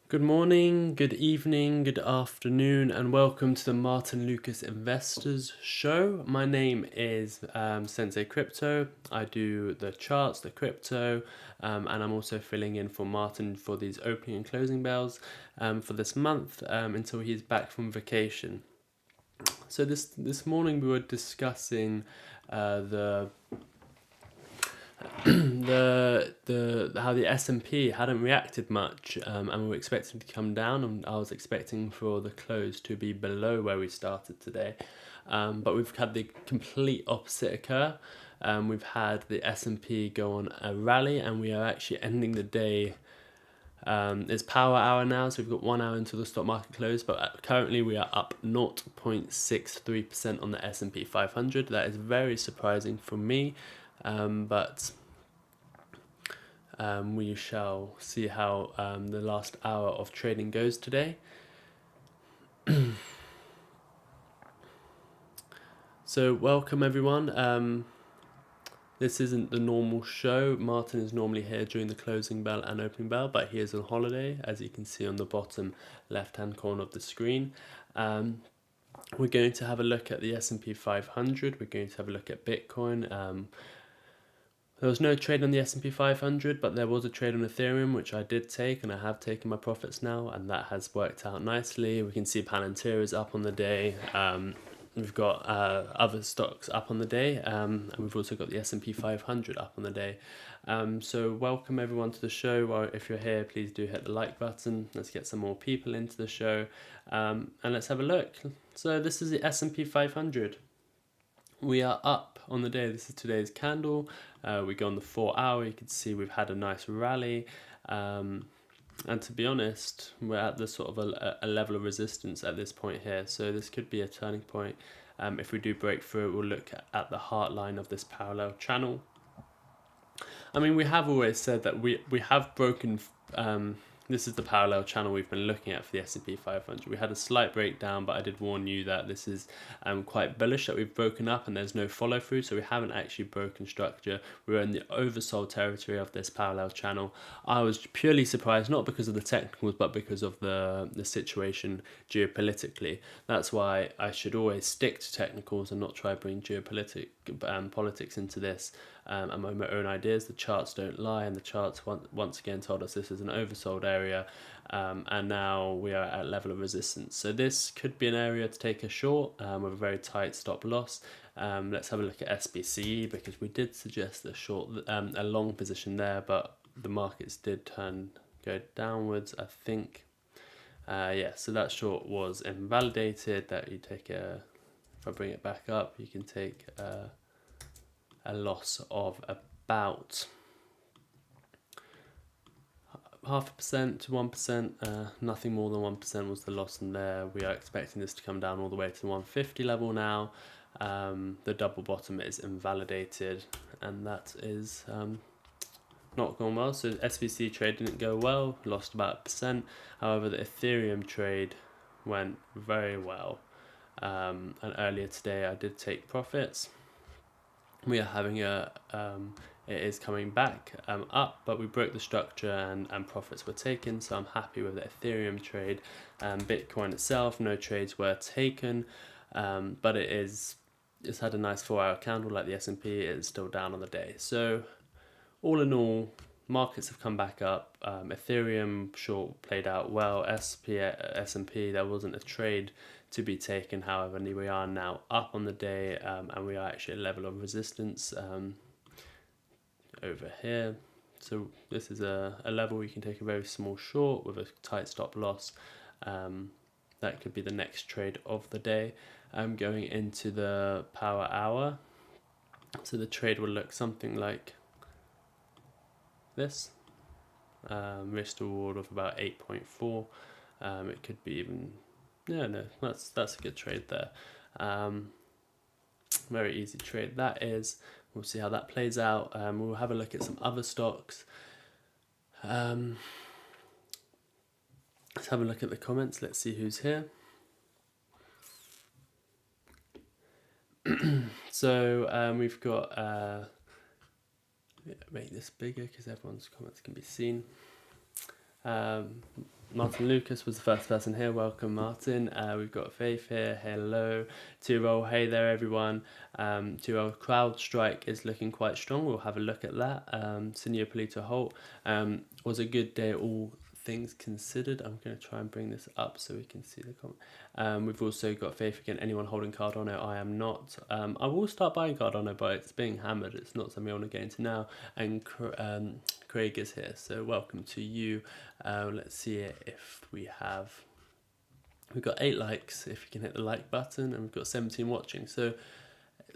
Good morning, good evening, good afternoon, and welcome to the Martyn Lucas Investors Show. My name is Sensei Crypto. I do the charts, the crypto, and I'm also filling in for Martyn for these opening and closing bells for this month until he's back from vacation. So this morning we were discussing the how the S&P hadn't reacted much, and we were expecting to come down, and I was expecting for the close to be below where we started today, but we've had the complete opposite occur. We've had the S&P go on a rally, and we are actually ending the day. It's power hour now, so we've got 1 hour until the stock market close, but currently we are up 0.63% on the S&P 500. That is very surprising for me, but we shall see how the last hour of trading goes today. So welcome everyone. This isn't the normal show. Martyn is normally here during the closing bell and opening bell, but he is on holiday, as you can see on the bottom left-hand corner of the screen. We're going to have a look at the S&P 500. We're going to have a look at Bitcoin. There was no trade on the S&P 500, but there was a trade on Ethereum, which I did take, and I have taken my profits now, and that has worked out nicely. We can see Palantir is up on the day. We've got other stocks up on the day, and we've also got the S&P 500 up on the day. So welcome everyone to the show. Well, if you're here, please do hit the like button. Let's get some more people into the show, and let's have a look. So this is the S&P 500. We are up on the day. This is today's candle. We go on the 4 hour. You can see we've had a nice rally. And to be honest, we're at the sort of a level of resistance at this point here. So this could be a turning point. If we do break through, we'll look at the heart line of this parallel channel. I mean, we have always said that we have broken. This is the parallel channel we've been looking at for the S&P 500. We had a slight breakdown, but I did warn you that this is quite bullish, that we've broken up and there's no follow through, so we haven't actually broken structure. We're in the oversold territory of this parallel channel. I was purely surprised, not because of the technicals, but because of the situation geopolitically. That's why I should always stick to technicals and not try to bring politics into this. And my own ideas. The charts don't lie, and the charts once again told us this is an oversold area, and now we are at level of resistance. So this could be an area to take a short with a very tight stop loss. Let's have a look at SBCE, because we did suggest a long position there, but the markets did go downwards, I think. Yeah, so that short was invalidated. That you take if I bring it back up, you can take a loss of about 0.5% to 1%. Nothing more than 1% was the loss in there. We are expecting this to come down all the way to the 150 level now. The double bottom is invalidated, and that is not gone well. So SVC trade didn't go well, lost about 1%. However, the Ethereum trade went very well, and earlier today I did take profits. We are having it is coming back up, but we broke the structure and profits were taken, so I'm happy with the Ethereum trade. Bitcoin itself, no trades were taken, but it's had a nice 4 hour candle like the S&P. It is still down on the day. So all in all, markets have come back up. Ethereum short played out well. S&P, there wasn't a trade to be taken. However, we are now up on the day, and we are actually at a level of resistance over here. So this is a level where you can take a very small short with a tight stop loss. That could be the next trade of the day. Going into the power hour, so the trade will look something like this. Risk to reward of about 8.4. It could be even, that's a good trade there. Very easy trade that is. We'll see how that plays out. We'll have a look at some other stocks. Let's have a look at the comments. Let's see who's here. So we've got make this bigger because everyone's comments can be seen. Martyn Lucas was the first person here. Welcome, Martyn. We've got Faith here. Hello. 2-roll. Hey there, everyone. 2-roll. CrowdStrike is looking quite strong. We'll have a look at that. Senior Polito Holt was a good day, all things considered. I'm going to try and bring this up so we can see the comment. We've also got Faith again. Anyone holding Cardano? I am not. I will start buying Cardano, but it's being hammered. It's not something I want to get into now. And Craig is here, so welcome to you. Let's see if we've got 8 likes, if you can hit the like button, and we've got 17 watching. So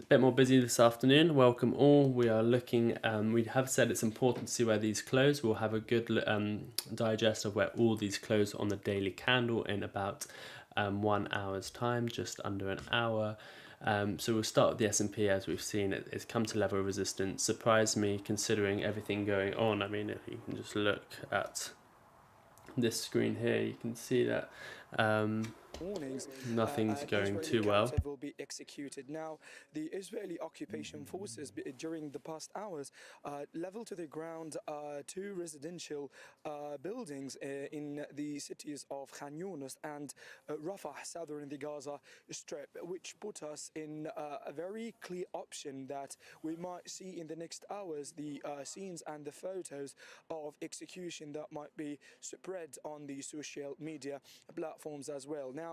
a bit more busy this afternoon. Welcome all. We are looking, we have said it's important to see where these close. We'll have a good digest of where all these close on the daily candle in about 1 hour's time, just under an hour. So we'll start with the S&P. As we've seen, it's come to level of resistance. Surprised me considering everything going on. I mean, if you can just look at this screen here, you can see that nothing's going too well. Will be executed. Now, the Israeli occupation forces during the past hours leveled to the ground 2 residential buildings in the cities of Khan Younis and Rafah, southern the Gaza Strip, which put us in a very clear option that we might see in the next hours the scenes and the photos of execution that might be spread on the social media platforms as well. Now,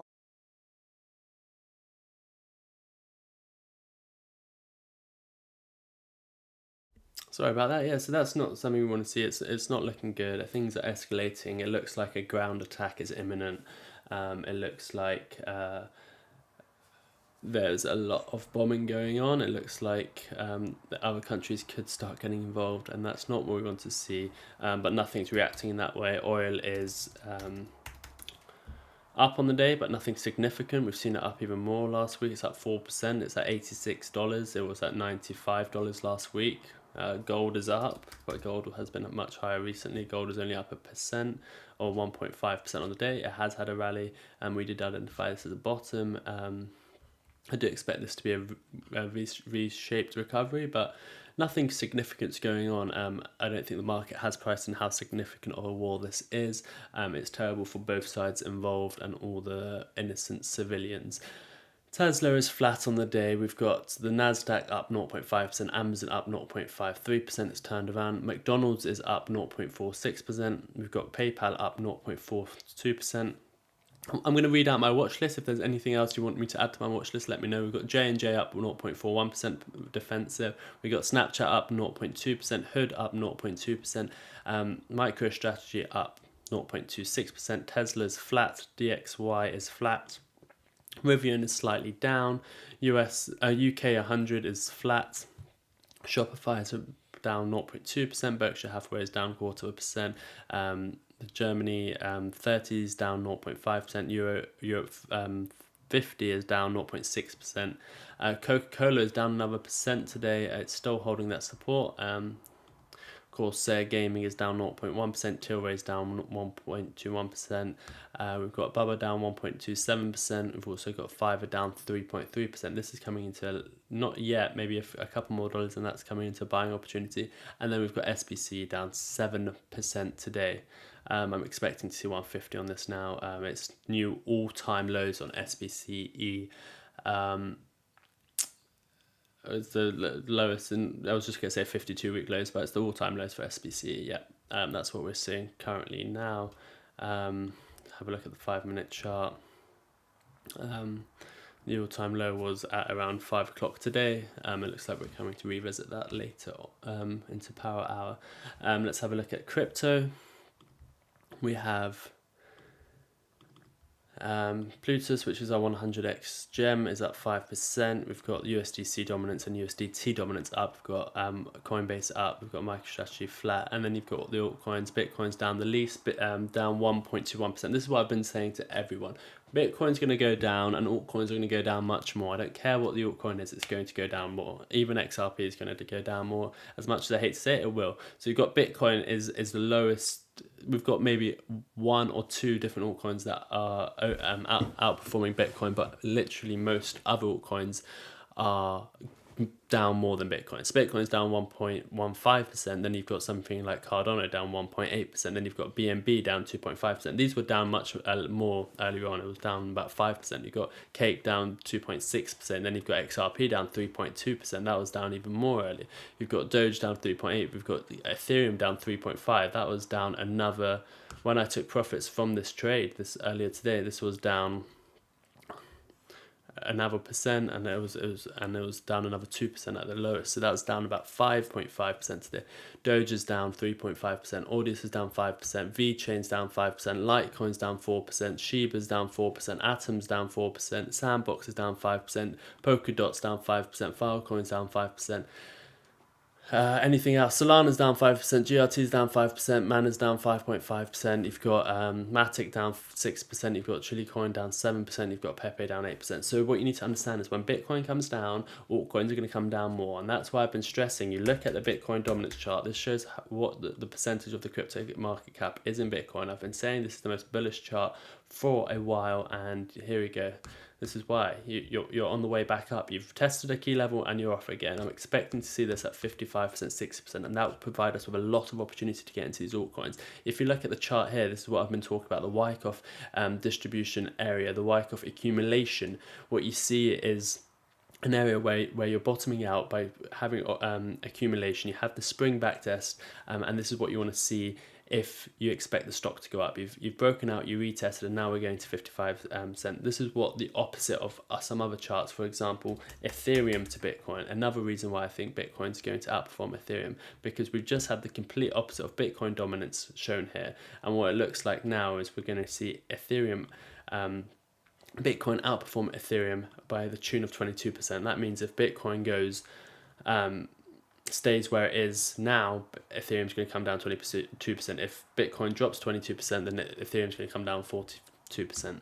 sorry about that. Yeah, so that's not something we want to see. It's not looking good. Things are escalating. It looks like a ground attack is imminent. It looks like there's a lot of bombing going on. It looks like the other countries could start getting involved, and that's not what we want to see. But nothing's reacting in that way. Oil is up on the day, but nothing significant. We've seen it up even more last week. It's up 4%. It's at $86. It was at $95 last week. Gold is up, but gold has been much higher recently. Gold is only up 1% or 1.5% on the day. It has had a rally, and we did identify this as a bottom. I do expect this to be a reshaped recovery, but nothing significant going on. I don't think the market has priced in how significant of a war this is. It's terrible for both sides involved and all the innocent civilians. Tesla is flat on the day. We've got the Nasdaq up 0.5%, Amazon up 0.53%. It's turned around. McDonald's is up 0.46%. We've got PayPal up 0.42%. I'm going to read out my watch list. If there's anything else you want me to add to my watch list, let me know. We've got J&J up 0.41% defensive. We've got Snapchat up 0.2%, Hood up 0.2%, MicroStrategy up 0.26%, Tesla's flat, DXY is flat, Rivian is slightly down, UK 100 is flat, Shopify is down 0.2%, Berkshire Hathaway is down 0.25%, Germany 30 is down 0.5%, Europe 50 is down 0.6%, Coca-Cola is down another percent today. It's still holding that support. Of course, Gaming is down 0.1%, Tilray is down 1.21%, we've got Bubba down 1.27%, we've also got Fiverr down 3.3%. This is coming into, not yet, maybe a couple more dollars, and that's coming into a buying opportunity. And then we've got SBC down 7% today. I'm expecting to see 150 on this now. It's new all-time lows on SBCE. It's the lowest, and I was just going to say 52-week lows, but it's the all-time lows for SBC. Yeah, that's what we're seeing currently now. Have a look at the 5-minute chart. The all-time low was at around 5 o'clock today. It looks like we're coming to revisit that later into Power Hour. Let's have a look at crypto. We have Plutus, which is our 100x gem, is up 5%. We've got USDC dominance and USDT dominance up. We've got Coinbase up. We've got MicroStrategy flat, and then you've got the altcoins. Bitcoin's down the least, down 1.21%. This is what I've been saying to everyone. Bitcoin's going to go down, and altcoins are going to go down much more. I don't care what the altcoin is; it's going to go down more. Even XRP is going to go down more. As much as I hate to say it will. So you've got Bitcoin is the lowest. We've got maybe 1 or 2 different altcoins that are outperforming Bitcoin, but literally most other altcoins are down more than Bitcoin. So Bitcoin's down 1.15%, then you've got something like Cardano down 1.8%, then you've got BNB down 2.5%. These were down much more earlier on. It was down about 5%. You've got Cake down 2.6%, then you've got XRP down 3.2%. That was down even more earlier. You've got Doge down 3.8%. We've got Ethereum down 3.5%. That was down another. When I took profits from this trade this earlier today, this was down another percent, and it was down another 2% at the lowest. So that was down about 5.5% today. Doge is down 3.5%. Audius is down 5%. VeChain's down 5%. Litecoin's down 4%. Shiba's down 4%. Atom's down 4%. Sandbox is down 5%. Polkadot's down 5%. Filecoin's down 5%. Anything else? Solana's down 5%, GRT's down 5%, Mana's down 5.5%, you've got Matic down 6%, you've got Chilicoin down 7%, you've got Pepe down 8%. So what you need to understand is when Bitcoin comes down, altcoins are going to come down more. And that's why I've been stressing, you look at the Bitcoin dominance chart, this shows what the percentage of the crypto market cap is in Bitcoin. I've been saying this is the most bullish chart for a while, and here we go. This is why you're on the way back up. You've tested a key level and you're off again. I'm expecting to see this at 55%, 60%, and that will provide us with a lot of opportunity to get into these altcoins. If you look at the chart here, this is what I've been talking about, the Wyckoff distribution area, the Wyckoff accumulation. What you see is an area where you're bottoming out by having accumulation. You have the spring back test, and this is what you want to see if you expect the stock to go up. You've broken out, you retested, and now we're going to 55%. This is what the opposite of some other charts, for example, Ethereum to Bitcoin. Another reason why I think Bitcoin is going to outperform Ethereum, because we've just had the complete opposite of Bitcoin dominance shown here. And what it looks like now is we're going to see Ethereum, Bitcoin outperform Ethereum by the tune of 22%. That means if Bitcoin goes, stays where it is now, Ethereum's going to come down 22%. If Bitcoin drops 22%, then Ethereum's going to come down 42%.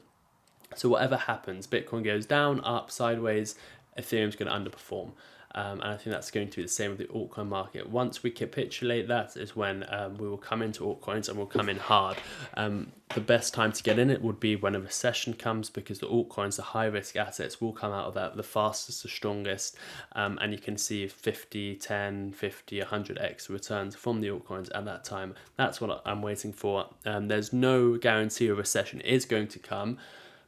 So whatever happens, Bitcoin goes down, up, sideways, Ethereum's going to underperform. And I think that's going to be the same with the altcoin market. Once we capitulate, that is when we will come into altcoins and we'll come in hard. The best time to get in it would be when a recession comes, because the altcoins, the high risk assets, will come out of that the fastest, the strongest, and you can see 50, 10, 50, 100x returns from the altcoins at that time. That's what I'm waiting for. There's no guarantee a recession is going to come,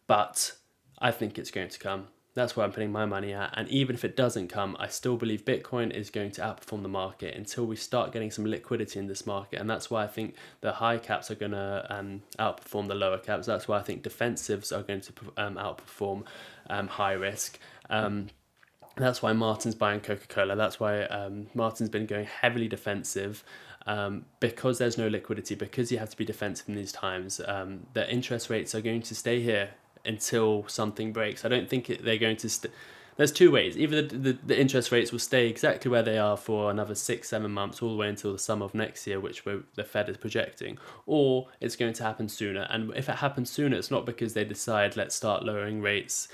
but I think it's going to come. That's where I'm putting my money at. And even if it doesn't come, I still believe Bitcoin is going to outperform the market until we start getting some liquidity in this market. And that's why I think the high caps are going to outperform the lower caps. That's why I think defensives are going to outperform high risk. That's why Martyn's buying Coca-Cola. That's why Martyn's been going heavily defensive, because there's no liquidity, because you have to be defensive in these times. The interest rates are going to stay here until something breaks. I don't think they're going to there's two ways. Either the interest rates will stay exactly where they are for another 6-7 months, all the way until the summer of next year, which the Fed is projecting, or it's going to happen sooner. And if it happens sooner, it's not because they decide let's start lowering rates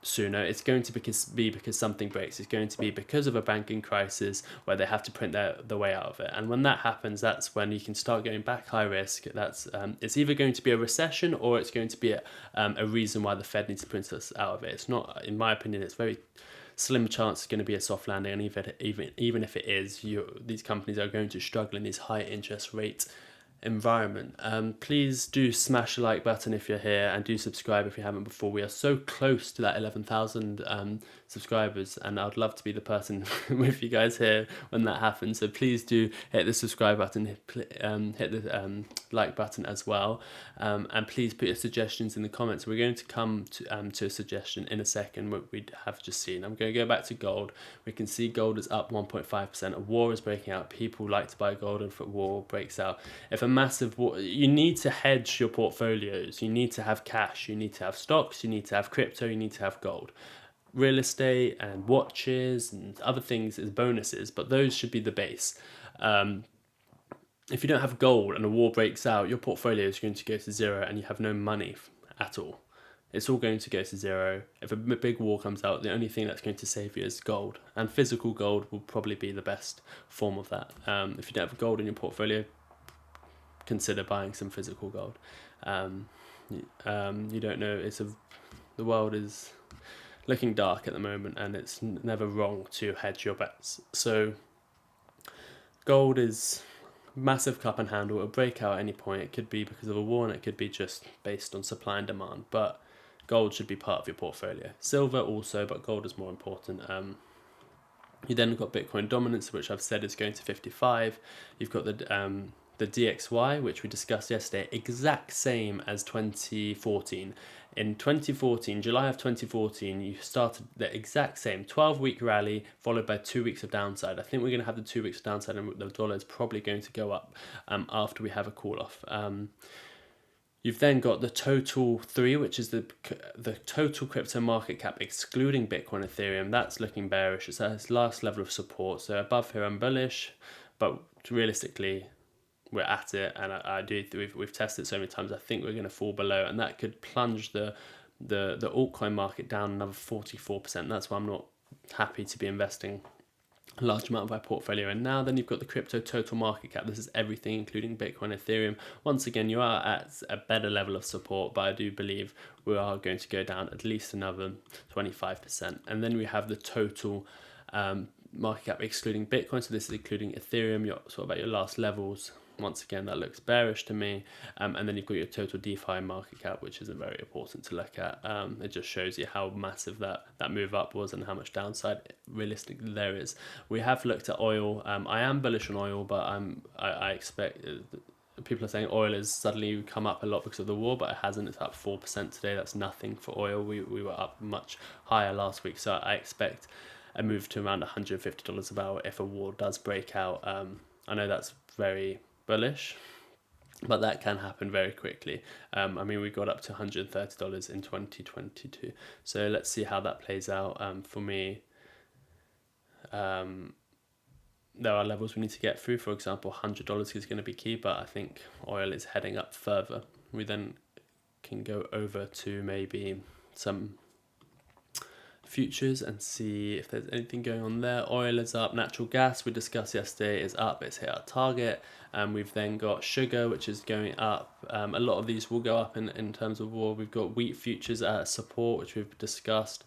sooner. It's going to be because something breaks. It's going to be because of a banking crisis where they have to print the way out of it. And when that happens, that's when you can start going back high risk. That's it's either going to be a recession, or it's going to be a reason why the Fed needs to print us out of it. It's not, in my opinion, it's very slim chance it's going to be a soft landing. And even if it is, these companies are going to struggle in these high interest rates environment. Please do smash the like button if you're here, and do subscribe if you haven't before. We are so close to that 11,000 subscribers, and I'd love to be the person with you guys here when that happens. So please do hit the subscribe button, hit the like button as well, and please put your suggestions in the comments. We're going to come to a suggestion in a second, what we have just seen. I'm going to go back to gold. We can see gold is up 1.5%. A war is breaking out. People like to buy gold if a war breaks out. If a massive war, you need to hedge your portfolios. You need to have cash. You need to have stocks. You need to have crypto. You need to have gold. Real estate and watches and other things as bonuses, but those should be the base. If you don't have gold and a war breaks out, your portfolio is going to go to zero and you have no money at all. It's all going to go to zero. If a big war comes out, the only thing that's going to save you is gold, and physical gold will probably be the best form of that. If you don't have gold in your portfolio, consider buying some physical gold. You don't know, the world is looking dark at the moment, and it's never wrong to hedge your bets. So gold is massive cup and handle. It'll break out at any point. It could be because of a war, and it could be just based on supply and demand. But gold should be part of your portfolio. Silver also, but gold is more important. You then got Bitcoin dominance, which I've said is going to 55. You've got the DXY, which we discussed yesterday, exact same as 2014. In 2014, July of 2014, you started the exact same 12-week rally followed by 2 weeks of downside. I think we're going to have the 2 weeks of downside, and the dollar is probably going to go up after we have a call off. You've then got the total 3, which is the total crypto market cap excluding Bitcoin, Ethereum. That's looking bearish. It's at its last level of support. So above here, I'm bullish, but realistically, we're at it, and I do. We've tested so many times. I think we're going to fall below, and that could plunge the altcoin market down another 44%. That's why I'm not happy to be investing a large amount of my portfolio. And now then you've got the crypto total market cap. This is everything including Bitcoin, Ethereum. Once again, you are at a better level of support, but I do believe we are going to go down at least another 25%. And then we have the total market cap excluding Bitcoin. So this is including Ethereum. You're sort of at your last levels. Once again, that looks bearish to me. And then you've got your total DeFi market cap, which isn't very important to look at. It just shows you how massive that move up was and how much downside realistically there is. We have looked at oil. I am bullish on oil, but I expect people are saying oil has suddenly come up a lot because of the war, but it hasn't. It's up 4% today. That's nothing for oil. We were up much higher last week, so I expect a move to around $150 a barrel if a war does break out. I know that's very bullish, but that can happen very quickly. I mean, we got up to $130 in 2022. So let's see how that plays out. For me, there are levels we need to get through. For example, $100 is going to be key, but I think oil is heading up further. We then can go over to maybe some futures and see if there's anything going on there. Oil is up. Natural gas, we discussed yesterday, is up. It's hit our target. We've then got sugar, which is going up. A lot of these will go up in terms of war. We've got wheat futures at support, which we've discussed.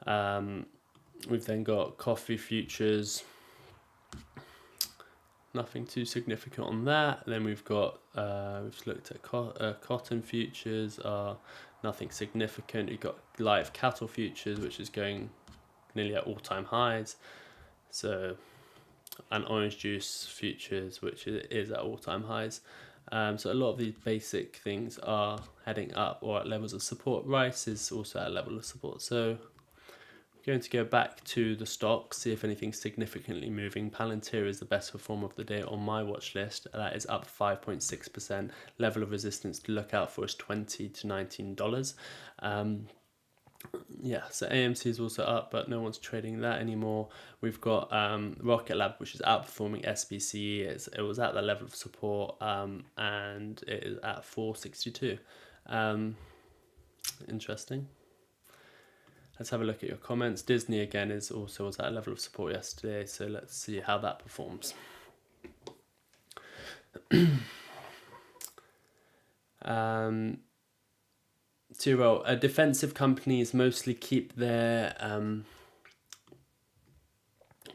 We've then got coffee futures. Nothing too significant on that. Then we've got we've looked at cotton futures. Nothing significant. You've got live cattle futures, which is going nearly at all-time highs. So, and orange juice futures, which is at all-time highs. So a lot of these basic things are heading up or at levels of support. Rice is also at a level of support. So going to go back to the stocks, see if anything's significantly moving. Palantir is the best performer of the day on my watch list. That is up 5.6%. Level of resistance to look out for is $20 to $19. Yeah, so AMC is also up, but no one's trading that anymore. We've got Rocket Lab, which is outperforming SBCE. It was at the level of support, and it is at 462. Interesting. Let's have a look at your comments. Disney again was at a level of support yesterday, so let's see how that performs. Defensive companies mostly keep their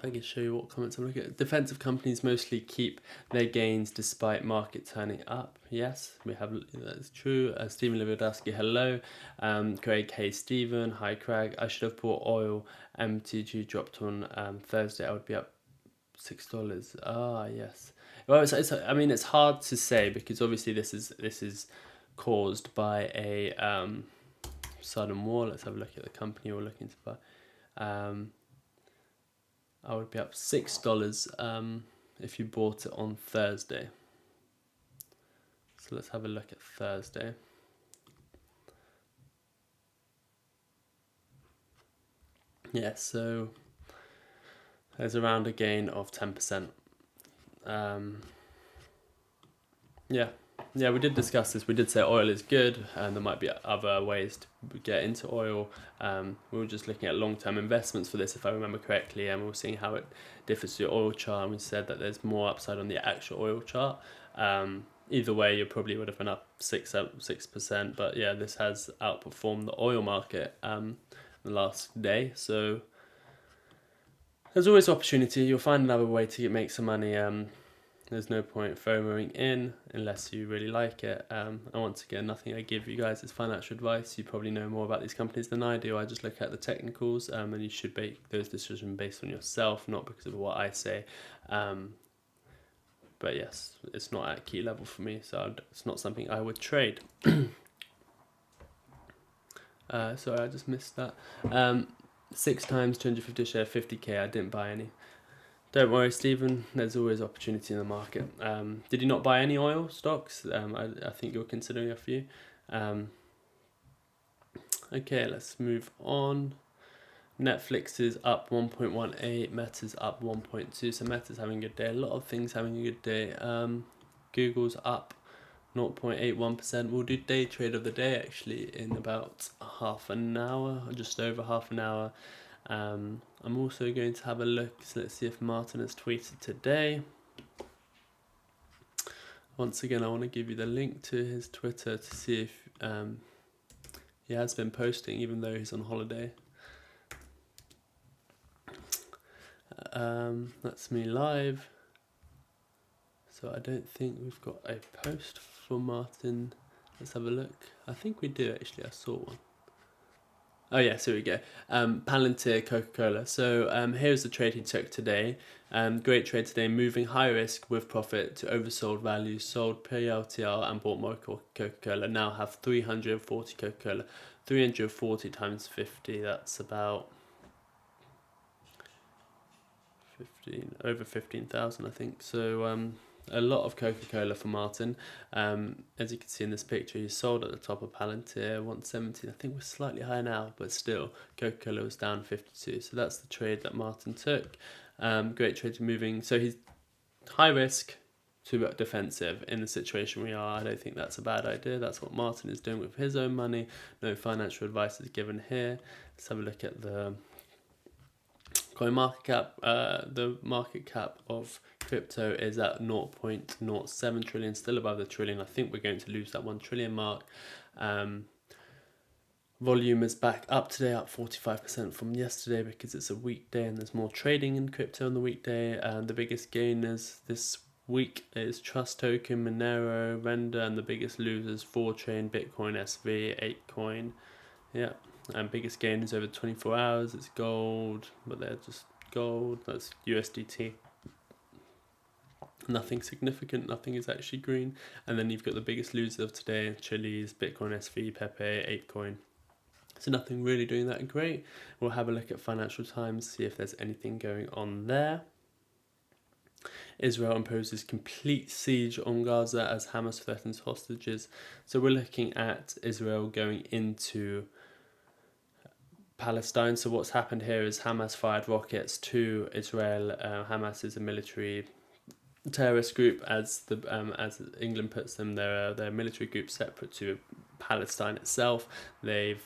if I can show you what comments I'm looking at. Defensive companies mostly keep their gains despite market turning up. Yes, we have, that's true. Stephen Lewandowski, hello. Craig, hey Stephen, hi Craig. I should have bought oil. MTG dropped on Thursday. I would be up $6. Yes. Well, it's hard to say because obviously this is caused by a sudden war. Let's have a look at the company we're looking to buy. I would be up $6 if you bought it on Thursday. So let's have a look at Thursday. Yeah, so there's around a gain of 10%. Yeah, we did discuss this. We did say oil is good, and there might be other ways to get into oil. We were just looking at long-term investments for this, if I remember correctly, and we were seeing how it differs to your oil chart, and we said that there's more upside on the actual oil chart. Either way, you probably would have been up 6%, but yeah, this has outperformed the oil market. And the last day. So there's always opportunity. You'll find another way to make some money. There's no point FOMOing in unless you really like it. And once again, nothing I give you guys is financial advice. You probably know more about these companies than I do. I just look at the technicals, and you should make those decisions based on yourself, not because of what I say. But yes, it's not at key level for me, so it's not something I would trade. Sorry, I just missed that. 6 times 250 share, 50k. I didn't buy any. Don't worry, Stephen. There's always opportunity in the market. Did you not buy any oil stocks? I think you're considering a few. Okay, let's move on. Netflix is up 1.18. Meta's up 1.2. So Meta's having a good day. A lot of things having a good day. Google's up 0.81%. We'll do day trade of the day actually in about half an hour, or just over half an hour. I'm also going to have a look, so let's see if Martyn has tweeted today. Once again, I want to give you the link to his Twitter to see if he has been posting even though he's on holiday. That's me live. So I don't think we've got a post for Martyn. Let's have a look. I think we do actually, I saw one. Oh yes, here we go. Palantir Coca-Cola. So here's the trade he took today. Great trade today, moving high risk with profit to oversold value, sold PLTR and bought more Coca-Cola. Now have 340 Coca-Cola. 340 times 50, that's about over 15,000 I think. So a lot of Coca-Cola for Martyn. As you can see in this picture, he sold at the top of Palantir 170. I think we're slightly higher now, but still Coca-Cola was down 52. So that's the trade that Martyn took. Great trade moving. So he's high risk to defensive in the situation we are. I don't think that's a bad idea. That's what Martyn is doing with his own money. No financial advice is given here. Let's have a look at the coin market cap. The market cap of crypto is at 0.07 trillion, still above the trillion. I think we're going to lose that 1 trillion mark. Volume is back up today, up 45% from yesterday because it's a weekday and there's more trading in crypto on the weekday. The biggest gainers this week is Trust Token, Monero, Render, and the biggest losers 4chain, Bitcoin, SV, 8coin. Yeah. And biggest gainers over 24 hours, it's gold, but they're just gold. That's USDT. Nothing significant, nothing is actually green. And then you've got the biggest loser of today, Chili's, Bitcoin SV, Pepe, 8coin. So nothing really doing that great. We'll have a look at Financial Times, see if there's anything going on there. Israel imposes complete siege on Gaza as Hamas threatens hostages. So we're looking at Israel going into Palestine. So what's happened here is Hamas fired rockets to Israel. Hamas is a military terrorist group, as England puts them. They're a military group separate to Palestine itself. They've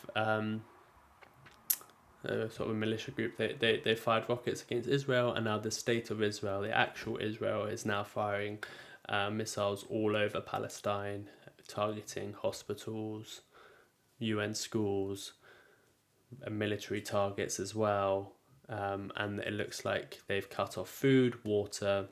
sort of a militia group. They fired rockets against Israel, and now the state of Israel, the actual Israel, is now firing missiles all over Palestine, targeting hospitals, UN schools, military targets as well. And it looks like they've cut off food, water,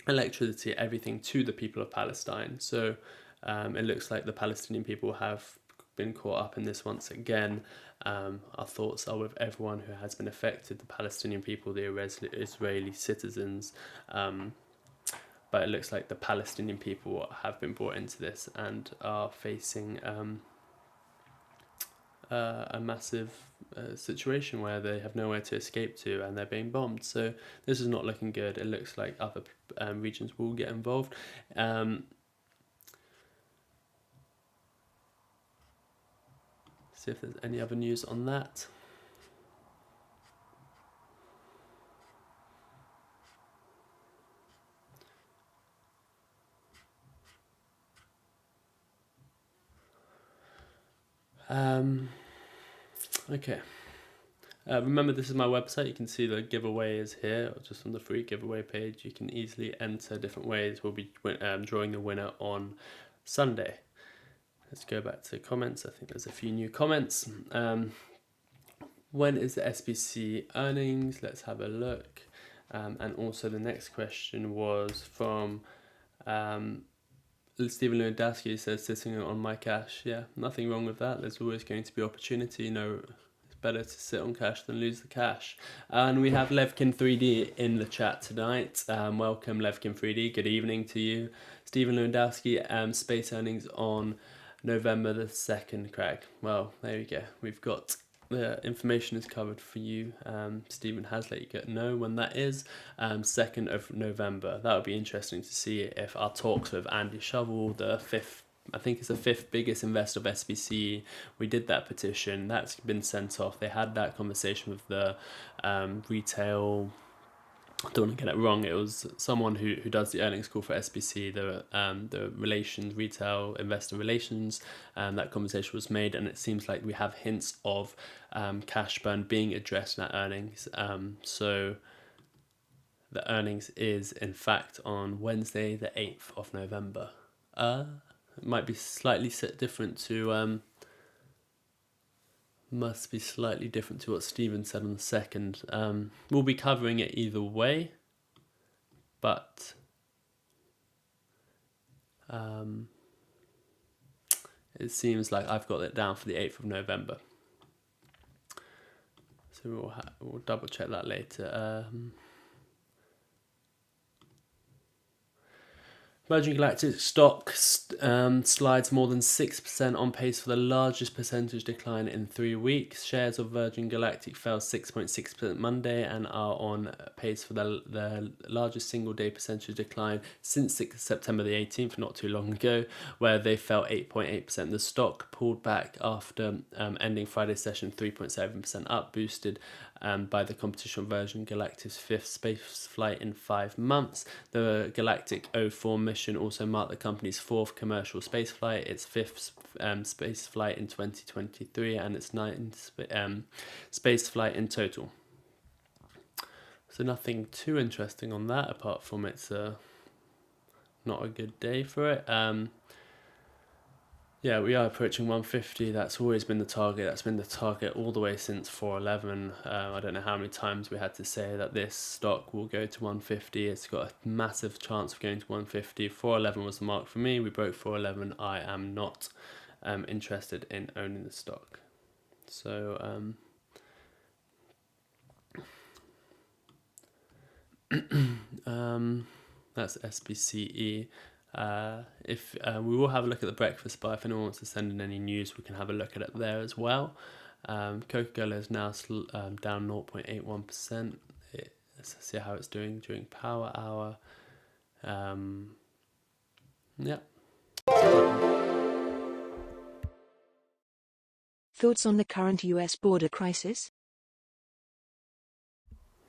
electricity, everything to the people of Palestine. So it looks like the Palestinian people have been caught up in this once again. Our thoughts are with everyone who has been affected, the Palestinian people, the Israeli citizens. But it looks like the Palestinian people have been brought into this and are facing a massive situation where they have nowhere to escape to and they're being bombed. So this is not looking good. It looks like other regions will get involved. See if there's any other news on that. Okay. Remember, this is my website. You can see the giveaway is here, or just on the free giveaway page. You can easily enter different ways. We'll be drawing the winner on Sunday. Let's go back to comments. I think there's a few new comments. when is the SBC earnings? Let's have a look. And also the next question was from Stephen Lewandowski. Says, sitting on my cash. Yeah, nothing wrong with that. There's always going to be opportunity. It's better to sit on cash than lose the cash. And we have Levkin3D in the chat tonight. Welcome, Levkin3D. Good evening to you. Stephen Lewandowski, space earnings on November the 2nd, Craig. Well, there we go. We've got the information is covered for you. Stephen has let you know when that is. 2nd of November. That would be interesting to see if our talks with Andy Shovel, the fifth biggest investor of SBC, we did that petition. That's been sent off. They had that conversation with the retail. I don't want to get it wrong. It was someone who does the earnings call for SBC, the retail investor relations. That conversation was made, and it seems like we have hints of cash burn being addressed in that earnings. So the earnings is in fact on Wednesday, the 8th of November. It might be slightly different to. Must be slightly different to what Stephen said on the 2nd. We'll be covering it either way, but it seems like I've got it down for the 8th of November. So we'll double check that later. Virgin Galactic stock slides more than 6%, on pace for the largest percentage decline in 3 weeks. Shares of Virgin Galactic fell 6.6% Monday and are on pace for the largest single day percentage decline since September the 18th, not too long ago, where they fell 8.8%. The stock pulled back after ending Friday's session 3.7% up, boosted by the competition of Virgin Galactic's 5th space flight in 5 months. The Galactic 04 mission also marked the company's 4th commercial space flight, its 5th space flight in 2023, and its 9th space flight in total. So nothing too interesting on that, apart from it's not a good day for it. Yeah, we are approaching 150. That's always been the target. That's been the target all the way since 411. I don't know how many times we had to say that this stock will go to 150. It's got a massive chance of going to 150. 411 was the mark for me. We broke 411. I am not interested in owning the stock. So that's SBCE. If we will have a look at the breakfast bar. If anyone wants to send in any news, we can have a look at it there as well. Coca-Cola is now down 0.81%. Let's see how it's doing during power hour. Yeah. Thoughts on the current US border crisis?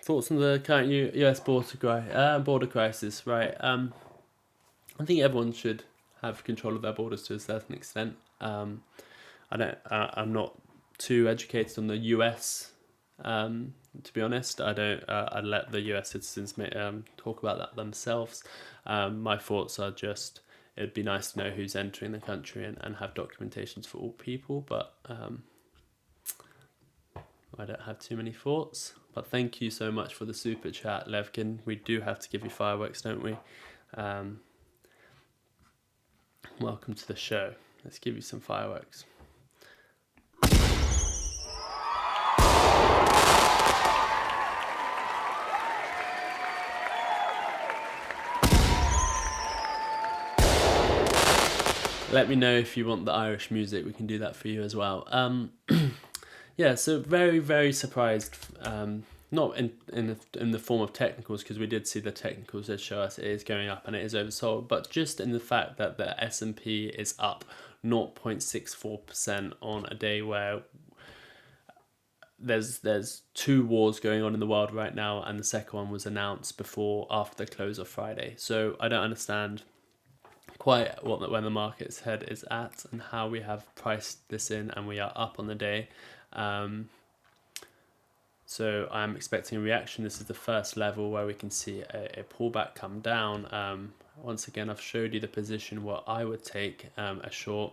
Thoughts on the current US border crisis, right? I think everyone should have control of their borders to a certain extent. I'm not too educated on the US, to be honest. I'd let the US citizens talk about that themselves. My thoughts are just, it'd be nice to know who's entering the country and have documentations for all people, but I don't have too many thoughts. But thank you so much for the super chat, Levkin. We do have to give you fireworks, don't we? Welcome to the show. Let's give you some fireworks. Let me know if you want the Irish music. We can do that for you as well. Yeah, so very, very surprised. Not in the form of technicals, because we did see the technicals that show us it is going up and it is oversold, but just in the fact that the S&P is up 0.64% on a day where there's 2 wars going on in the world right now, and the second one was announced after the close of Friday. So I don't understand quite where the market's head is at and how we have priced this in, and we are up on the day. So I'm expecting a reaction. This is the first level where we can see a pullback come down. Once again, I've showed you the position what I would take a short,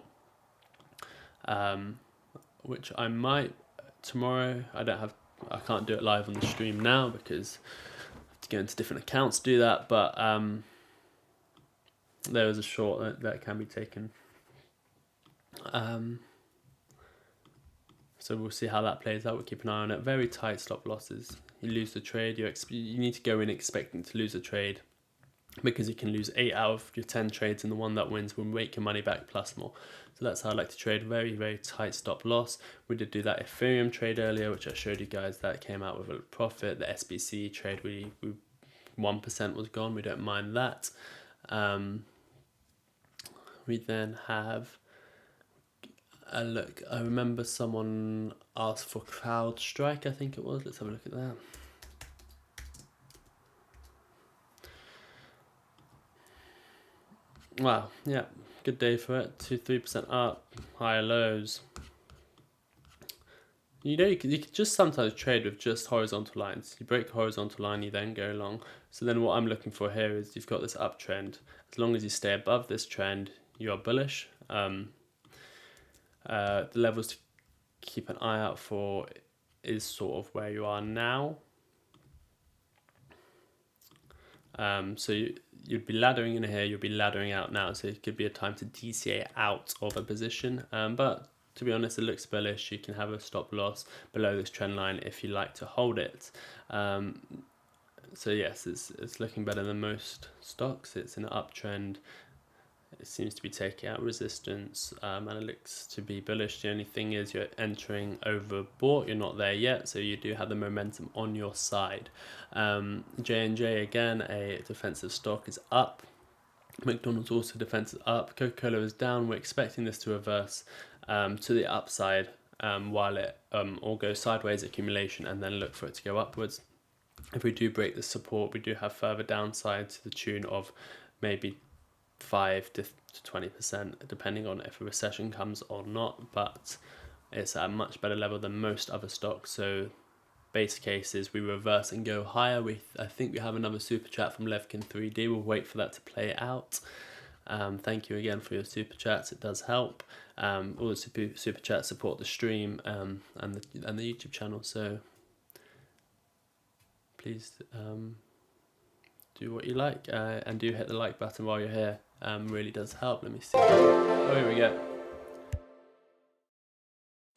which I might tomorrow. I can't do it live on the stream now because I have to go into different accounts to do that, but there is a short that can be taken. So we'll see how that plays out. We'll keep an eye on it. Very tight stop losses. You lose the trade, you need to go in expecting to lose a trade, because you can lose 8 out of your 10 trades, and the one that wins will make your money back plus more. So that's how I like to trade. Very, very tight stop loss. We did do that Ethereum trade earlier, which I showed you guys. That came out with a profit. The SBC trade, we 1% was gone. We don't mind that. We then have a look. I remember someone asked for CrowdStrike, I think it was. Let's have a look at that. Wow, yeah, good day for it. 2-3% up, higher lows. You know, you could just sometimes trade with just horizontal lines. You break the horizontal line, you then go long. So then what I'm looking for here is you've got this uptrend. As long as you stay above this trend, you are bullish. The levels to keep an eye out for is sort of where you are now. So you'd be laddering in here, you'll be laddering out now, so it could be a time to DCA out of a position, but to be honest, it looks bullish. You can have a stop loss below this trend line if you like to hold it. So yes, it's looking better than most stocks. It's an uptrend. It seems to be taking out resistance, and it looks to be bullish. The only thing is you're entering overbought. You're not there yet, so you do have the momentum on your side. J&J, again, a defensive stock, is up. McDonald's also defensive up. Coca-Cola is down. We're expecting this to reverse to the upside while it all goes sideways, accumulation, and then look for it to go upwards. If we do break the support, we do have further downside to the tune of maybe 5 to 20%, depending on if a recession comes or not, but it's at a much better level than most other stocks. So base case is we reverse and go higher. I think we have another super chat from Levkin 3D. We'll wait for that to play out. Thank you again for your super chats. It does help. All the super chats support the stream and the YouTube channel. So please do what you like, and do hit the like button while you're here. Really does help. Let me see. Oh, here we go.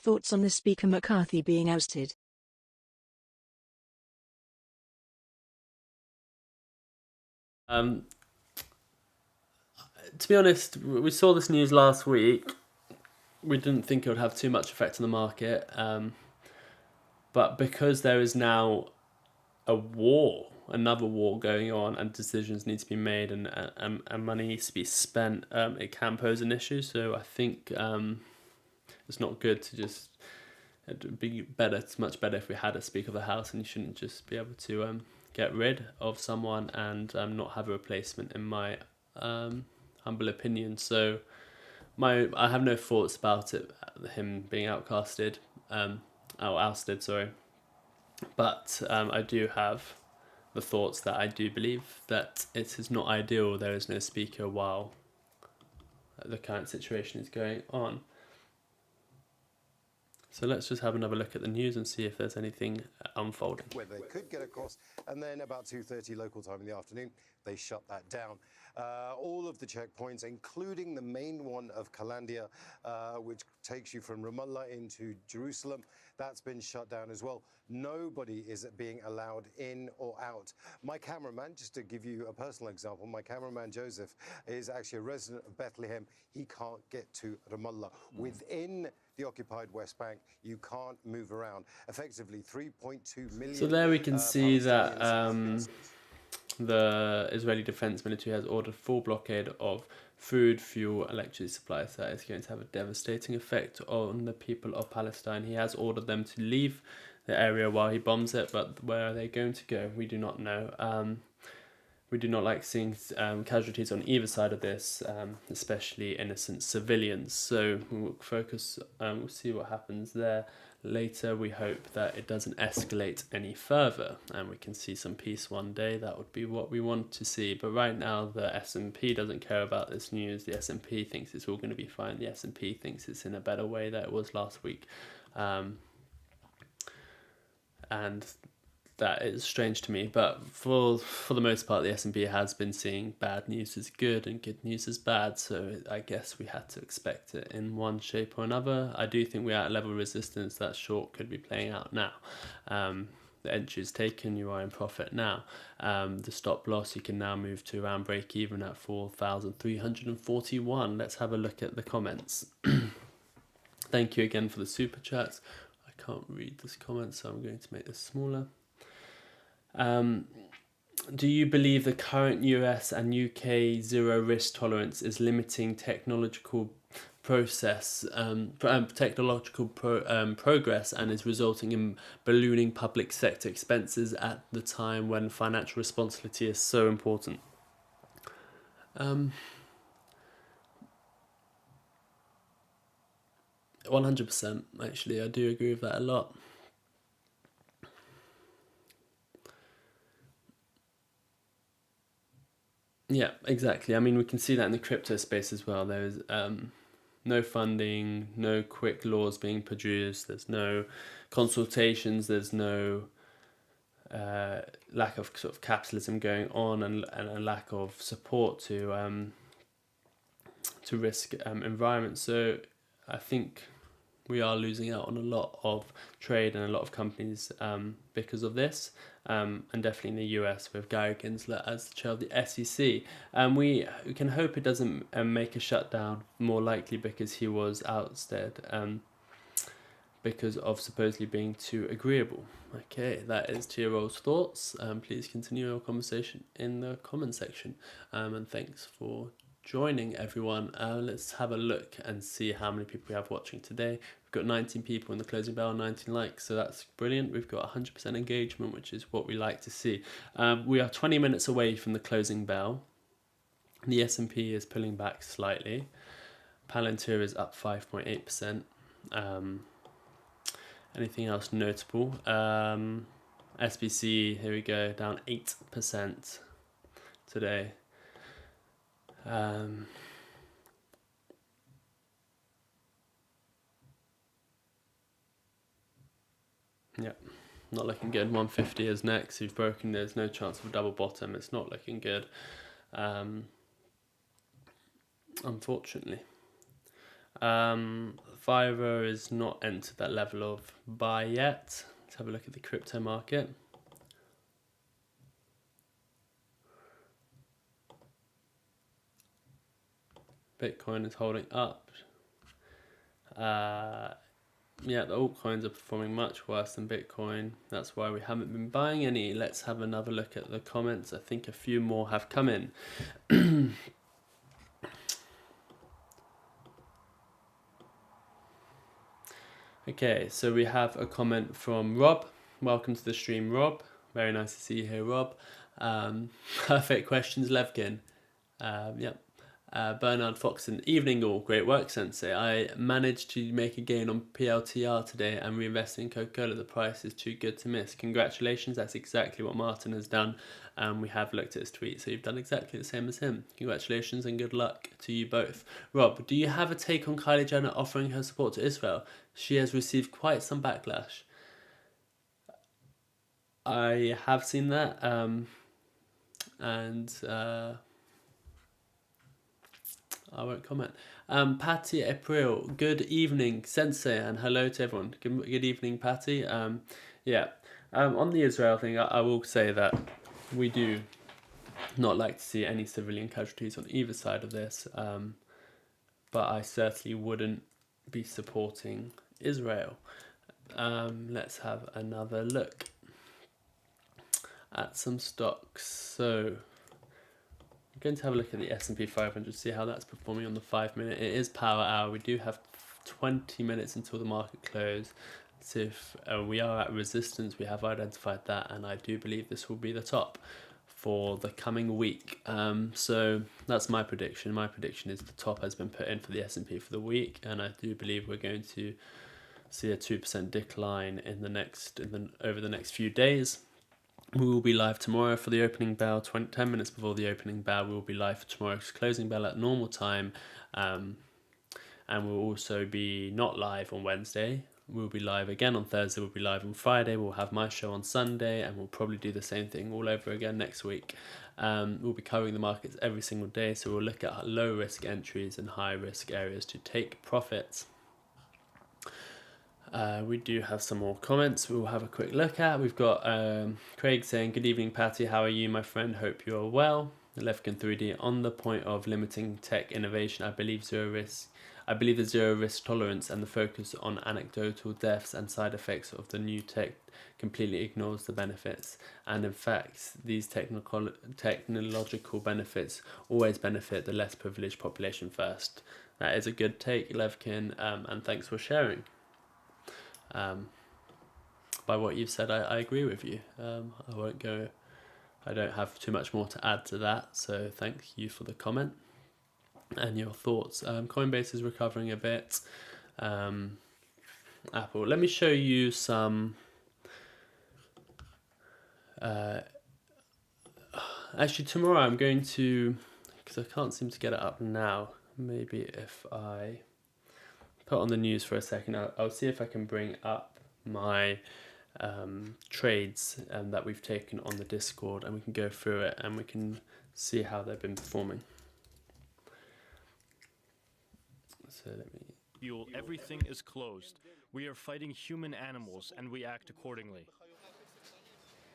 Thoughts on the Speaker McCarthy being ousted? To be honest, we saw this news last week. We didn't think it would have too much effect on the market, but because there is now another war going on, and decisions need to be made, and money needs to be spent, it can pose an issue. So I think it's not good to just. It'd be better. It's much better if we had a Speaker of the House, and you shouldn't just be able to get rid of someone and not have a replacement, in my humble opinion. So I have no thoughts about it, him being ousted, sorry. But I do have the thoughts that I do believe that it is not ideal there is no speaker while the current situation is going on. So let's just have another look at the news and see if there's anything unfolding. Where they could get across, and then about 2:30 local time in the afternoon, they shut that down. All of the checkpoints, including the main one of Kalandia, which takes you from Ramallah into Jerusalem, that's been shut down as well. Nobody is being allowed in or out. My cameraman, just to give you a personal example, my cameraman Joseph is actually a resident of Bethlehem. He can't get to Ramallah. Within the occupied West Bank, you can't move around. Effectively, 3.2 million. So there we can see that the Israeli Defense Military has ordered full blockade of food, fuel, electricity supplies. That is going to have a devastating effect on the people of Palestine. He has ordered them to leave the area while he bombs it, but where are they going to go? We do not know. We do not like seeing casualties on either side of this, especially innocent civilians. So we'll focus, we'll see what happens there. Later, we hope that it doesn't escalate any further and we can see some peace one day. That would be what we want to see. But right now, the S&P doesn't care about this news. The S&P thinks it's all going to be fine. The S&P thinks it's in a better way than it was last week. and that is strange to me. But for the most part, the S&P has been seeing bad news as good and good news as bad. So I guess we had to expect it in one shape or another. I do think we're at a level of resistance. That short could be playing out now. The entry is taken, you are in profit now. The stop loss, you can now move to around break even at 4,341. Let's have a look at the comments. Thank you again for the super chats. I can't read this comment, so I'm going to make this smaller. Do you believe the current US and UK zero risk tolerance is limiting technological progress and is resulting in ballooning public sector expenses at the time when financial responsibility is so important? 100%, actually. I do agree with that a lot. Yeah, exactly. I mean, we can see that in the crypto space as well. There's no funding, no quick laws being produced, there's no consultations, there's no lack of sort of capitalism going on, and a lack of support to risk environments. So I think we are losing out on a lot of trade and a lot of companies because of this, and definitely in the US with Gary Gensler as the chair of the SEC. We can hope it doesn't make a shutdown, more likely because he was ousted because of supposedly being too agreeable. Okay, that is Tiro's thoughts. Please continue your conversation in the comment section, and thanks for joining, everyone. Let's have a look and see how many people we have watching today. We've got 19 people in the closing bell, 19 likes, so that's brilliant. We've got 100% engagement, which is what we like to see. We are 20 minutes away from the closing bell. The S&P is pulling back slightly. Palantir is up 5.8%. Anything else notable? SBC, here we go, down 8% today. Yeah, not looking good. 150 is next. You've broken. There's no chance of a double bottom. It's not looking good, unfortunately. Fiverr is not entered that level of buy yet. Let's have a look at the crypto market. Bitcoin is holding up. Yeah, the altcoins are performing much worse than Bitcoin. That's why we haven't been buying any. Let's have another look at the comments. I think a few more have come in. Okay, so we have a comment from Rob. Welcome to the stream, Rob. Very nice to see you here, Rob. Perfect questions, Levkin. Yep. Bernard Foxon, evening all, great work, Sensei. I managed to make a gain on PLTR today and reinvest in Coca-Cola. The price is too good to miss. Congratulations, that's exactly what Martyn has done. We have looked at his tweet, so you've done exactly the same as him. Congratulations and good luck to you both. Rob, do you have a take on Kylie Jenner offering her support to Israel? She has received quite some backlash. I have seen that, and I won't comment. Patty April, good evening, Sensei, and hello to everyone. Good evening, Patty. On the Israel thing, I will say that we do not like to see any civilian casualties on either side of this, but I certainly wouldn't be supporting Israel. Let's have another look at some stocks. So I'm going to have a look at the S&P 500, see how that's performing on the 5 minute. It is power hour. We do have 20 minutes until the market close. So if we are at resistance, we have identified that, and I do believe this will be the top for the coming week. So that's my prediction. My prediction is the top has been put in for the S&P for the week, and I do believe we're going to see a 2% decline over the next few days. We will be live tomorrow for the opening bell, 10 minutes before the opening bell. We will be live for tomorrow's closing bell at normal time. And we'll also be not live on Wednesday. we'll be live again on Thursday, we'll be live on Friday, we'll have my show on Sunday, and we'll probably do the same thing all over again next week. We'll be covering the markets every single day, so we'll look at low risk entries and high risk areas to take profits. We do have some more comments we'll have a quick look at. We've got Craig saying, "Good evening, Patty. How are you, my friend? Hope you are well." Lefkin 3D, "On the point of limiting tech innovation, I believe the zero risk tolerance and the focus on anecdotal deaths and side effects of the new tech completely ignores the benefits. And in fact, these technological benefits always benefit the less privileged population first." That is a good take, Levkin, and thanks for sharing. By what you've said, I agree with you. I don't have too much more to add to that, so thank you for the comment and your thoughts. Coinbase is recovering a bit. Apple. Let me show you some. Actually, tomorrow I'm going to, because I can't seem to get it up now. Maybe if I put on the news for a second, I'll see if I can bring up my trades that we've taken on the Discord, and we can go through it and we can see how they've been performing. So let me. Fuel, everything is closed. We are fighting human animals and we act accordingly.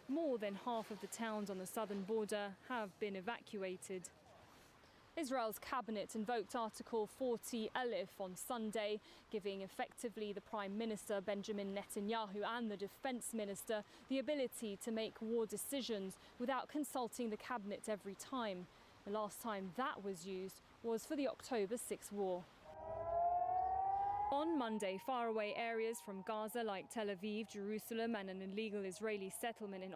More than half of the towns on the southern border have been evacuated. Israel's cabinet invoked Article 40 Aleph on Sunday, giving effectively the Prime Minister Benjamin Netanyahu and the Defence Minister the ability to make war decisions without consulting the cabinet every time. The last time that was used was for the October 6 war. On Monday, faraway areas from Gaza like Tel Aviv, Jerusalem and an illegal Israeli settlement in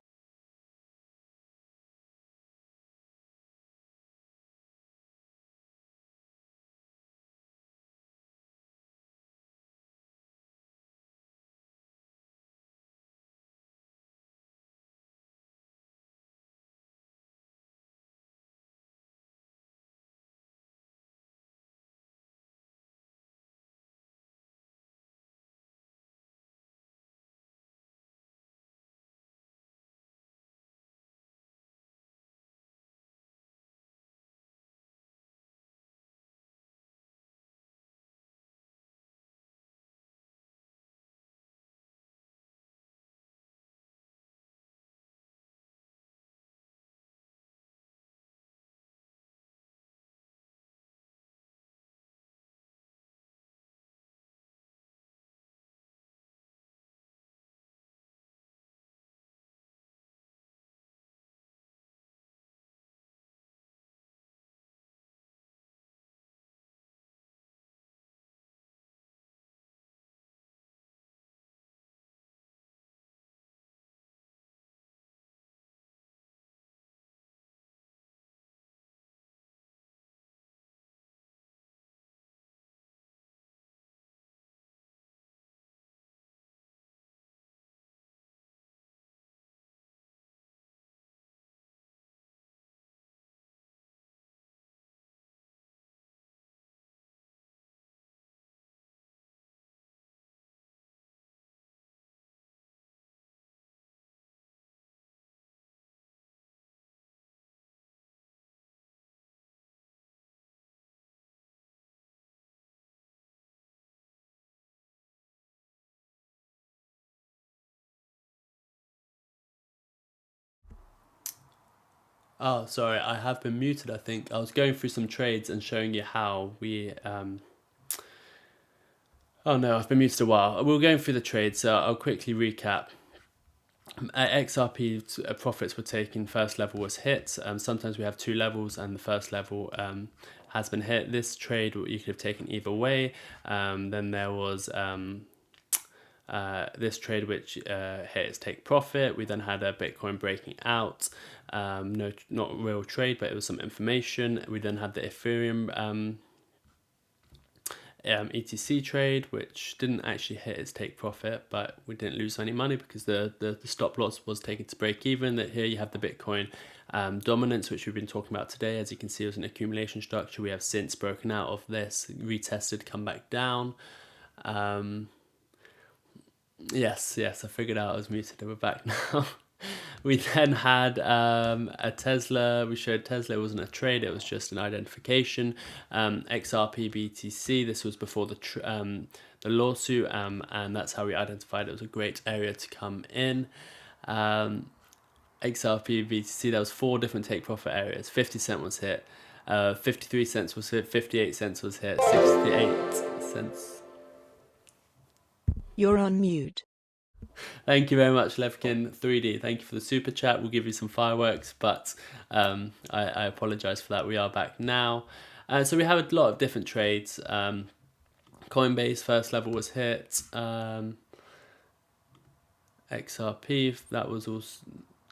Oh, sorry, I have been muted, I think. I was going through some trades and showing you how we... Oh no, I've been muted a while. We're going through the trades, so I'll quickly recap. XRP profits were taken, first level was hit. Sometimes we have two levels and the first level has been hit. This trade you could have taken either way. Then there was this trade which hit its take profit. We then had a Bitcoin breaking out. No, not a real trade, but it was some information. We then had the Ethereum ETC trade, which didn't actually hit its take profit, but we didn't lose any money because the stop loss was taken to break even. That here you have the Bitcoin dominance, which we've been talking about today. As you can see, it was an accumulation structure. We have since broken out of this, retested, come back down. Yes, I figured out I was muted. We're back now. We then had a Tesla. We showed Tesla. It wasn't a trade. It was just an identification. XRP BTC. This was before the lawsuit, and that's how we identified it was a great area to come in. XRP BTC. There was 4 different take profit areas. 50 cent was hit. 53 cents was hit. 58 cents was hit. 68 cents. You're on mute. Thank you very much, Levkin 3D. Thank you for the super chat. We'll give you some fireworks, but I apologize for that. We are back now. So we have a lot of different trades. Coinbase first level was hit. XRP, that was also,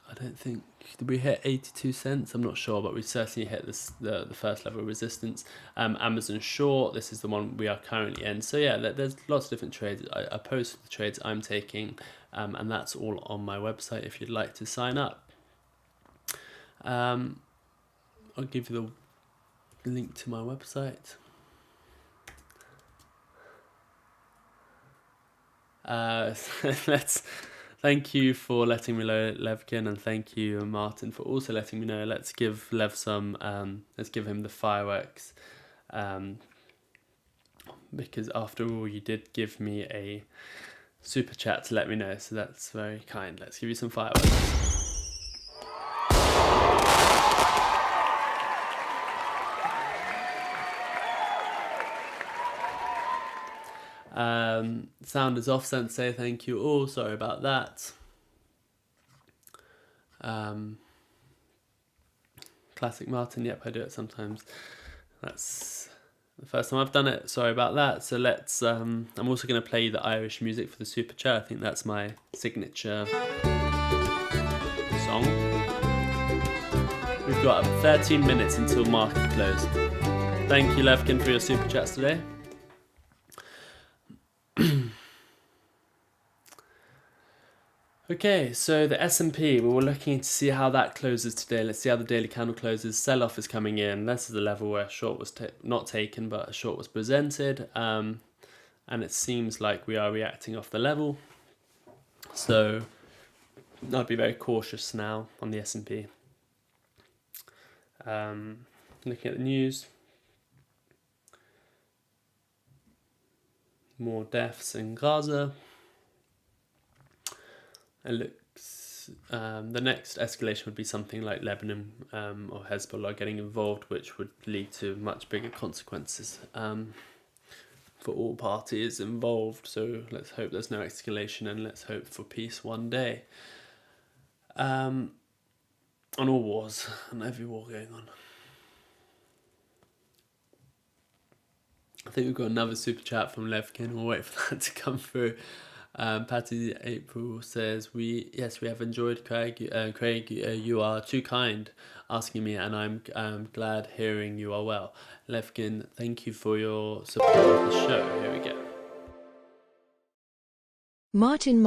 I don't think, did we hit 82 cents? I'm not sure, but we certainly hit the first level of resistance. Amazon short, this is the one we are currently in. So yeah, there's lots of different trades. I post the trades I'm taking, and that's all on my website if you'd like to sign up. I'll give you the link to my website. Thank you for letting me know, Levkin, and thank you, Martyn, for also letting me know. Let's give Lev some. Let's give him the fireworks, because after all, you did give me a super chat to let me know, so that's very kind. Let's give you some fireworks. Sound is off, Sensei. Thank you all. Sorry about that. Classic Martyn. Yep, I do it sometimes. That's the first time I've done it. Sorry about that. So let's. I'm also going to play the Irish music for the super chat. I think that's my signature song. We've got 13 minutes until market close. Thank you, Levkin, for your super chats today. Okay, so the S&P, we were looking to see how that closes today. Let's see how the daily candle closes. Sell-off is coming in. This is the level where a short was not taken, but a short was presented. And it seems like we are reacting off the level. So I'd be very cautious now on the S&P. Looking at the news. More deaths in Gaza. It looks the next escalation would be something like Lebanon or Hezbollah getting involved, which would lead to much bigger consequences for all parties involved. So let's hope there's no escalation, and let's hope for peace one day. On all wars, and every war going on. I think we've got another super chat from Levkin. We'll wait for that to come through. Patty April says, we have enjoyed Craig. You are too kind asking me, and I'm glad hearing you are well. Levkin, thank you for your support of the show. Here we go. Martyn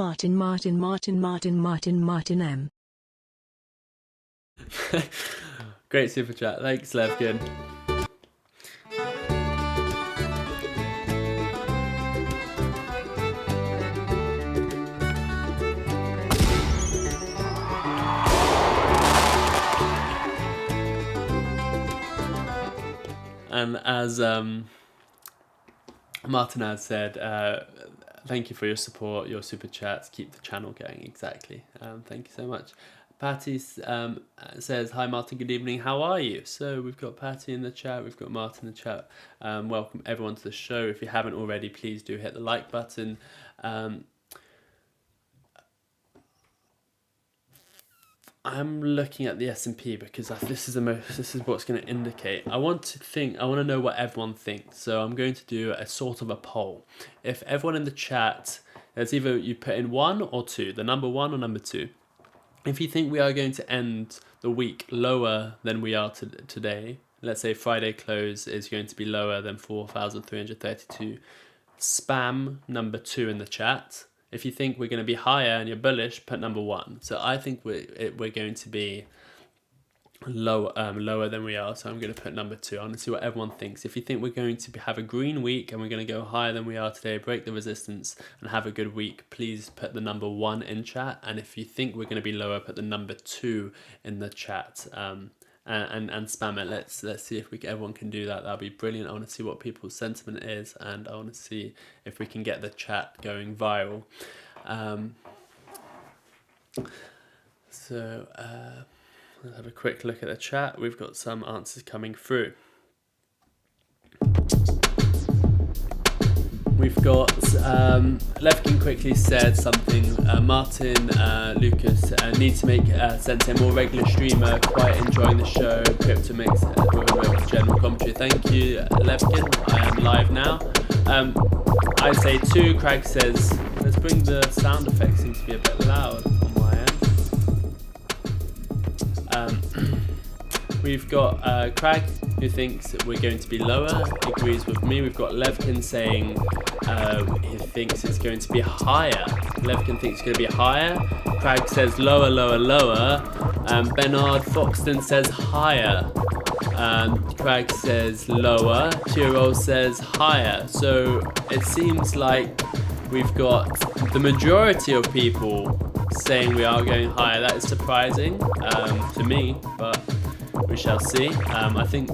M. Great super chat. Thanks, Levkin. And as Martyn has said, thank you for your support, your super chats, keep the channel going. Exactly. Thank you so much. Patty says, hi Martyn, good evening, how are you? So we've got Patty in the chat, we've got Martyn in the chat. Welcome everyone to the show. If you haven't already, please do hit the like button. I'm looking at the S&P because this is what's going to indicate. I want to know what everyone thinks. So I'm going to do a sort of a poll. If everyone in the chat, it's either you put in 1 or 2, the number 1 or number 2. If you think we are going to end the week lower than we are today, let's say Friday close is going to be lower than 4,332, spam number 2 in the chat. If you think we're going to be higher and you're bullish, put number 1. So I think we're going to be lower than we are, so I'm going to put number 2. I want to see what everyone thinks. If you think we're going to have a green week and we're going to go higher than we are today, break the resistance and have a good week, please put the number 1 in chat. And if you think we're going to be lower, put the number 2 in the chat, and spam it. Let's see if everyone can do that. That'll be brilliant. I want to see what people's sentiment is, and I want to see if we can get the chat going viral. Let's have a quick look at the chat. We've got some answers coming through. We've got Levkin quickly said something. Martyn Lucas needs to make Sensei a more regular streamer. Quite enjoying the show. Crypto mix with a bit of general commentary. Thank you, Levkin. I am live now. I say 2. Craig says, let's bring the sound effects. Seems to be a bit loud on my end. We've got Craig, who thinks we're going to be lower, agrees with me. We've got Levkin saying he thinks it's going to be higher. Levkin thinks it's going to be higher. Craig says lower, lower, lower. Bernard Foxton says higher. Craig says lower. Tyrol says higher. So it seems like we've got the majority of people saying we are going higher. That is surprising to me, but we shall see. I think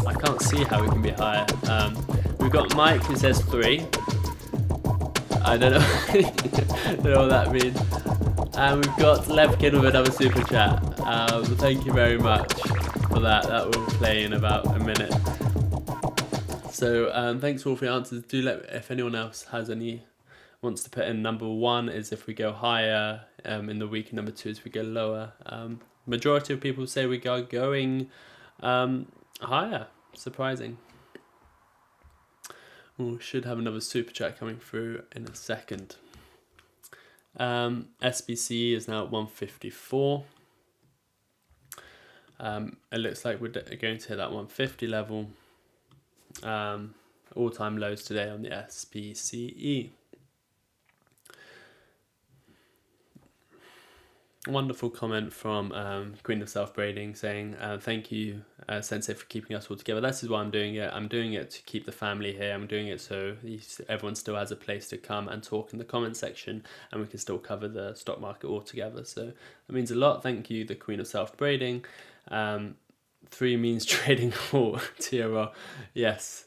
I can't see how we can be higher. We've got Mike who says 3. I don't know, don't know what that means. And we've got Levkin with another super chat. Thank you very much for that. That will play in about a minute. So thanks all for your answers. Do let if anyone else has any wants to put in. Number 1 is if we go higher in the week, and number 2 is if we go lower. Majority of people say we are going higher. Surprising. We should have another super chat coming through in a second. SBC is now at 154. It looks like we're going to hit that 150 level. All-time lows today on the SPCE. Wonderful comment from Queen of Self-Braiding saying, thank you, Sensei, for keeping us all together. This is why I'm doing it. I'm doing it to keep the family here. I'm doing it so everyone still has a place to come and talk in the comment section, and we can still cover the stock market all together. So that means a lot. Thank you, the Queen of Self-Braiding. 3 means trading hall. TRL. Yes,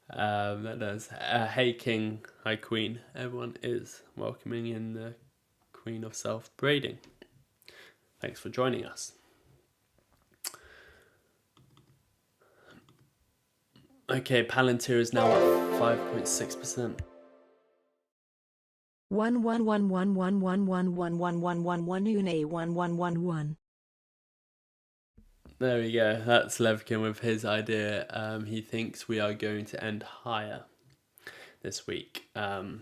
that does. Hey King, hi Queen. Everyone is welcoming in the Queen of Self-Braiding. Thanks for joining us. Okay, Palantir is now at 5.6%. 11111111111 Une 1111. There we go. That's Levkin with his idea. He thinks we are going to end higher this week. And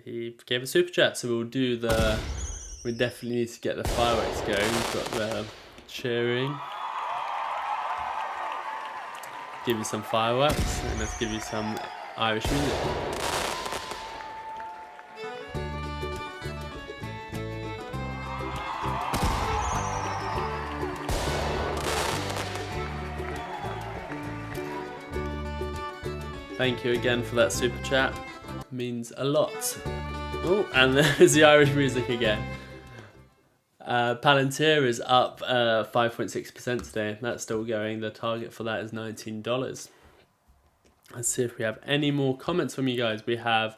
he gave a super chat, so we'll do the... We definitely need to get the fireworks going. We've got the cheering. Give you some fireworks, and let's give you some Irish music. Thank you again for that super chat. Means a lot. Oh, and there's the Irish music again. Palantir is up 5.6% today. That's still going. The target for that is $19. Let's see if we have any more comments from you guys. We have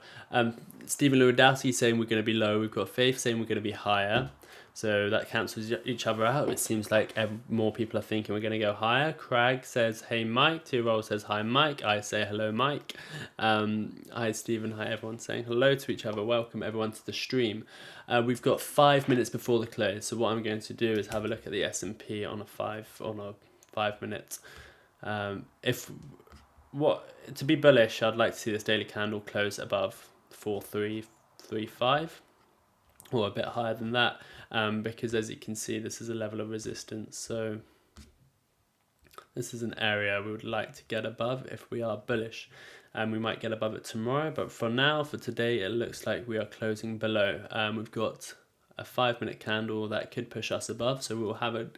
Stephen Lewandowski saying we're going to be low. We've got Faith saying we're going to be higher. So that cancels each other out. It seems like more people are thinking we're going to go higher. Craig says, hey, Mike. Tyrol says, hi, Mike. I say, hello, Mike. Hi, Stephen. Hi, everyone saying hello to each other. Welcome, everyone, to the stream. We've got 5 minutes before the close. So what I'm going to do is have a look at the S&P on a 5 minute. To be bullish, I'd like to see this daily candle close above 4335. Or a bit higher than that, because as you can see, this is a level of resistance. So this is an area we would like to get above if we are bullish, and we might get above it tomorrow. But for now, for today, it looks like we are closing below. We've got a 5-minute candle that could push us above, so we'll have a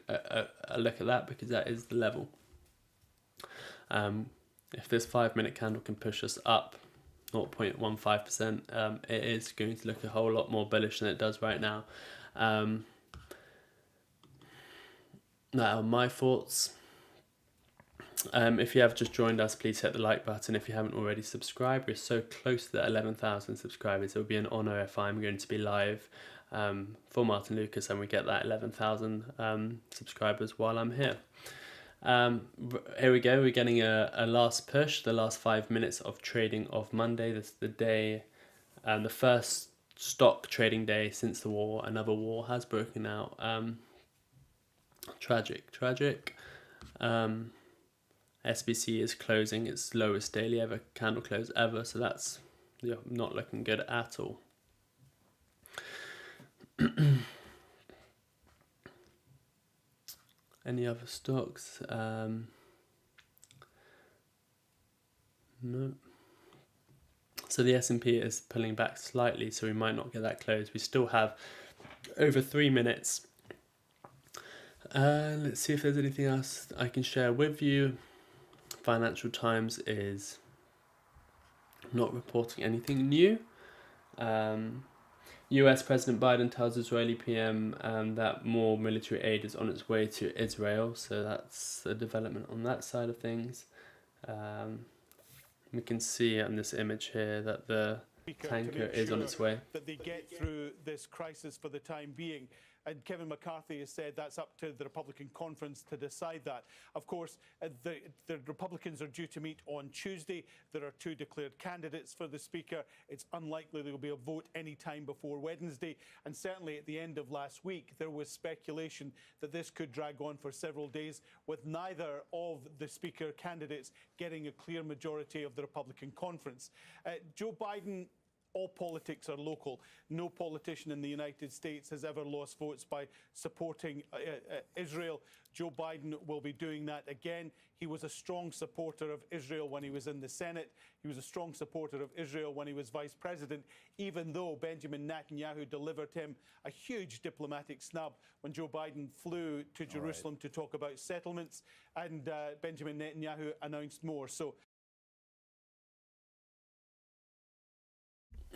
look at that, because that is the level. If this 5-minute candle can push us up 0.15%, it is going to look a whole lot more bullish than it does right now. Now, my thoughts. If you have just joined us, please hit the like button. If you haven't already subscribed, we're so close to that 11,000 subscribers. It would be an honor if I'm going to be live for Martyn Lucas and we get that 11,000 subscribers while I'm here. Here we go. We're getting a last push, the last 5 minutes of trading of Monday. This is the day, the first stock trading day since the war. Another war has broken out. Tragic. SBC is closing its lowest daily ever candle close ever, so that's not looking good at all. Any other stocks? No. So the S&P is pulling back slightly, so we might not get that close. We still have over 3 minutes. Let's see if there's anything else I can share with you. Financial Times is not reporting anything new. US President Biden tells Israeli PM that more military aid is on its way to Israel, so that's a development on that side of things. We can see on this image here that the tanker is on its way. That they get through this crisis for the time being. And Kevin McCarthy has said that's up to the Republican conference to decide that. Of course, the Republicans are due to meet on Tuesday. There are 2 declared candidates for the Speaker. It's unlikely there will be a vote any time before Wednesday. And certainly at the end of last week, there was speculation that this could drag on for several days, with neither of the Speaker candidates getting a clear majority of the Republican conference. Joe Biden. All politics are local. No politician in the United States has ever lost votes by supporting Israel. Joe Biden will be doing that again. He was a strong supporter of Israel when he was in the Senate. He was a strong supporter of Israel when he was vice president, even though Benjamin Netanyahu delivered him a huge diplomatic snub when Joe Biden flew to Jerusalem to talk about settlements, and Benjamin Netanyahu announced more.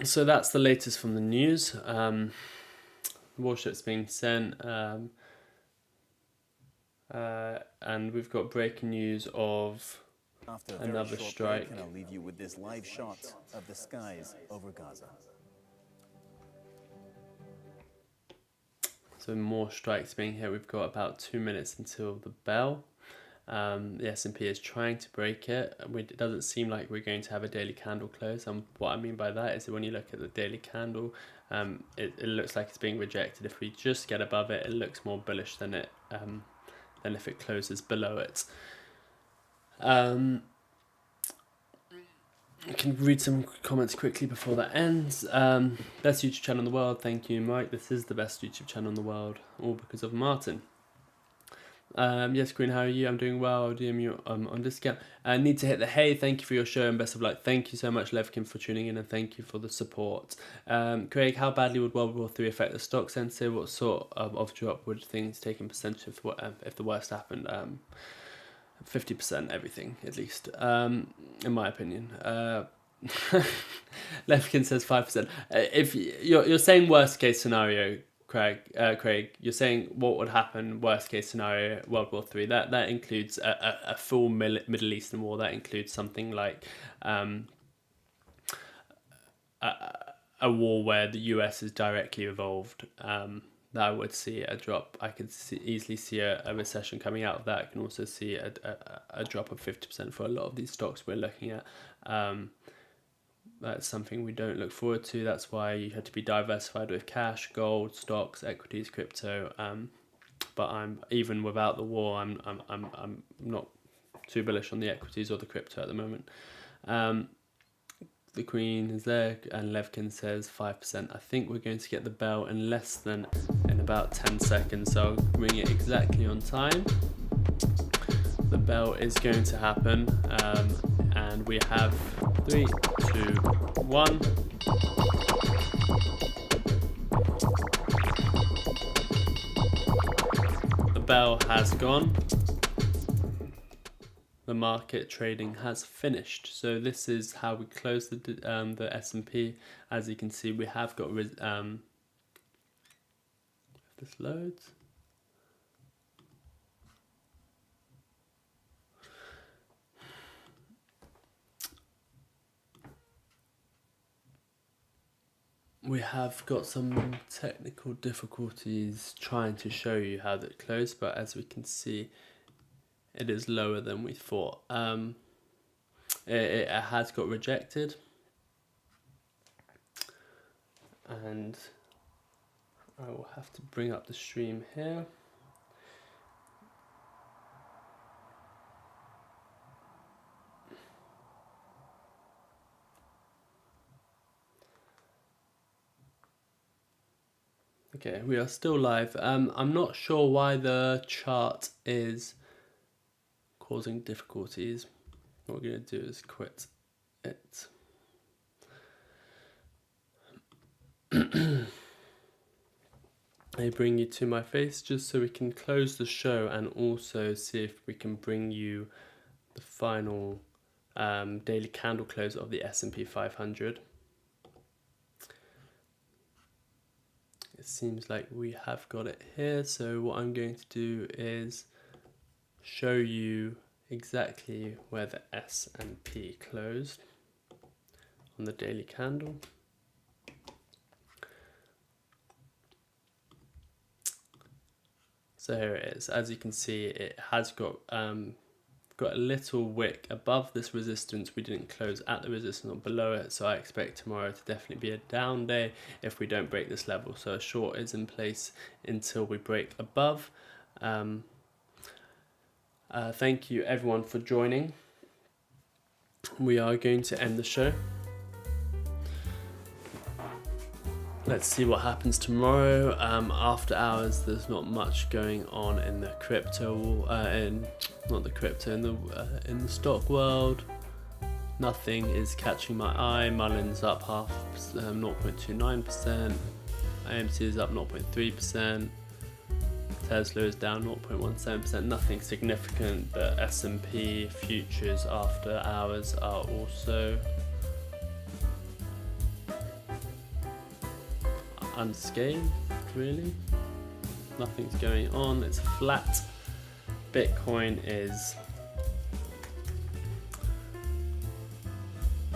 So that's the latest from the news. Warships being sent, and we've got breaking news of another strike. And I'll leave you with this live shot of the skies over Gaza. So more strikes being hit. We've got about 2 minutes until the bell. The S&P is trying to break it. It doesn't seem like we're going to have a daily candle close. What I mean by that is that when you look at the daily candle, it looks like it's being rejected. If we just get above it, it looks more bullish than if it closes below it. I can read some comments quickly before that ends. Best YouTube channel in the world. Thank you, Mike. This is the best YouTube channel in the world, all because of Martyn. Yes, Queen, how are you? I'm doing well. I'll DM you on discount. Need to hit the hey. Thank you for your show and best of luck. Thank you so much, Levkin, for tuning in, and thank you for the support. Craig, how badly would World War III affect the stock Sensei? What sort of drop would things take in percentage if the worst happened? 50%, everything, at least, in my opinion. Levkin says 5%. If you're saying worst case scenario, Craig, you're saying what would happen, worst case scenario, World War III. That includes a full Middle Eastern war. That includes something like a war where the US is directly involved. That I would see a drop. I could easily see a recession coming out of that. I can also see a drop of 50% for a lot of these stocks we're looking at. That's something we don't look forward to. That's why you have to be diversified with cash, gold, stocks, equities, crypto. But I'm even without the war, I'm not too bullish on the equities or the crypto at the moment. The Queen is there, and Levkin says 5%. I think we're going to get the bell in about 10 seconds, so I'll bring it exactly on time. The bell is going to happen, and we have 3, 2, 1. bell has gone. The market trading has finished. So this is how we close the S&P. As you can see, we have got if this loads. We have got some technical difficulties trying to show you how that closed, but as we can see, it is lower than we thought. It has got rejected, and I will have to bring up the stream here. Okay, we are still live. I'm not sure why the chart is causing difficulties. What we're going to do is quit it. I bring you to my face just so we can close the show and also see if we can bring you the final daily candle close of the S&P 500. It seems like we have got it here, so what I'm going to do is show you exactly where the S&P closed on the daily candle. So here it is. As you can see, it has got a little wick above this resistance. We didn't close at the resistance or below it, so I expect tomorrow to definitely be a down day if we don't break this level. So a short is in place until we break above. Thank you everyone for joining. We are going to end the show. Let's see what happens tomorrow. After hours, there's not much going on in the crypto, in the stock world. Nothing is catching my eye. Mullen's up 0.29%. AMC is up 0.3%. Tesla is down 0.17%. Nothing significant. The S&P futures after hours are also unscathed, really. Nothing's going on. It's flat. Bitcoin is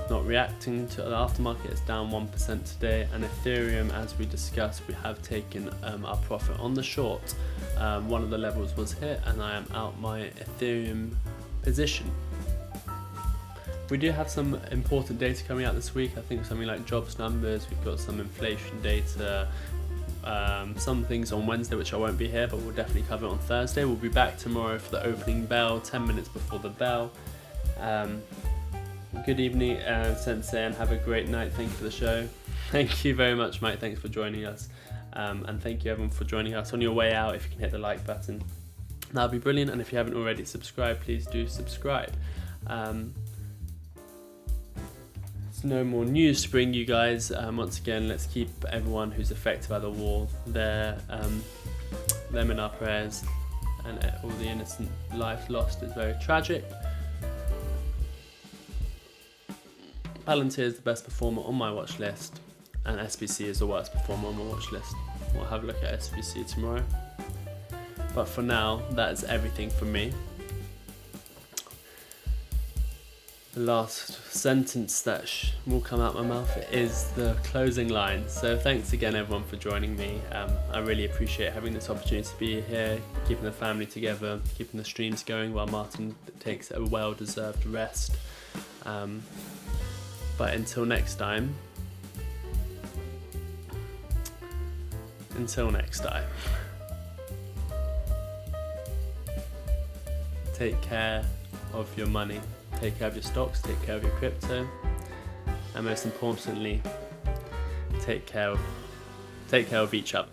not reacting to the aftermarket. It's down 1% today, and Ethereum, as we discussed, we have taken our profit on the short. One of the levels was hit, and I am out my Ethereum position. We do have some important data coming out this week. I think something like jobs numbers. We've got some inflation data. Some things on Wednesday, which I won't be here, but we'll definitely cover it on Thursday. We'll be back tomorrow for the opening bell, 10 minutes before the bell. Good evening, Sensei, and have a great night. Thank you for the show. Thank you very much, Mike. Thanks for joining us. And thank you everyone for joining us. On your way out, if you can hit the like button, that'll be brilliant. And if you haven't already subscribed, please do subscribe. There's no more news to bring you guys. Once again, let's keep everyone who's affected by the war them in our prayers, and all the innocent lives lost is very tragic. Palantir is the best performer on my watch list, and SBC is the worst performer on my watch list. We'll have a look at SBC tomorrow. But for now, that is everything from me. The last sentence that will come out my mouth is the closing line. So thanks again everyone for joining me. I really appreciate having this opportunity to be here, keeping the family together, keeping the streams going while Martyn takes a well-deserved rest. But until next time, take care of your money. Take care of your stocks, take care of your crypto, and most importantly, take care of each other.